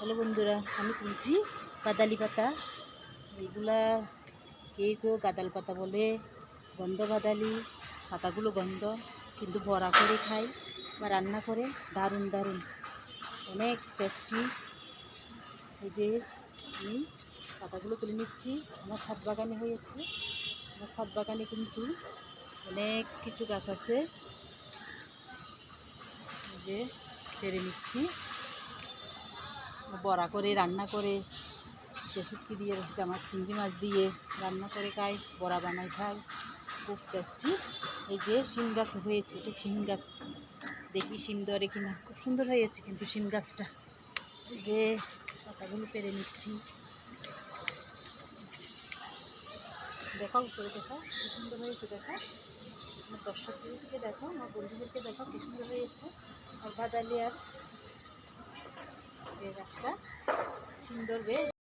Hello বন্ধুরা, আমি তুলছি গাদালি পাতা। এইগুলা কেউ গাদাল পাতা বলে, গন্ধ গাদালি। পাতাগুলো গন্ধ, কিন্তু বড়া করে খাই বা রান্না করে দারুণ দারুণ, অনেক টেস্টি। এই যে আমি পাতাগুলো তুলে নিচ্ছি। আমার ছাদ বাগানে হয়েছে। আমার ছাদ বাগানে কিন্তু অনেক কিছু গাছ আছে। এই যে পেরে নিচ্ছি, বড়া করে রান্না করে, যে শুটকি দিয়ে আমার চিংড়ি মাছ দিয়ে রান্না করে খাই, বড়া বানাই খাই, খুব টেস্টি। এই যে শিম গাছ হয়েছে, এটা শিম গাছ। দেখি শিম ধরে কিনা। খুব সুন্দর হয়েছে কিন্তু শিম গাছটা। এই যে পাতাগুলো পেরে নিচ্ছি। দেখো উপরে, দেখো কি সুন্দর হয়েছে। দেখো আমার দর্শকদেরকে দেখো, আমার বন্ধুদেরকে দেখো কি সুন্দর হয়েছে। আর গাদালি আর এই গাছটা শিম ধরবে,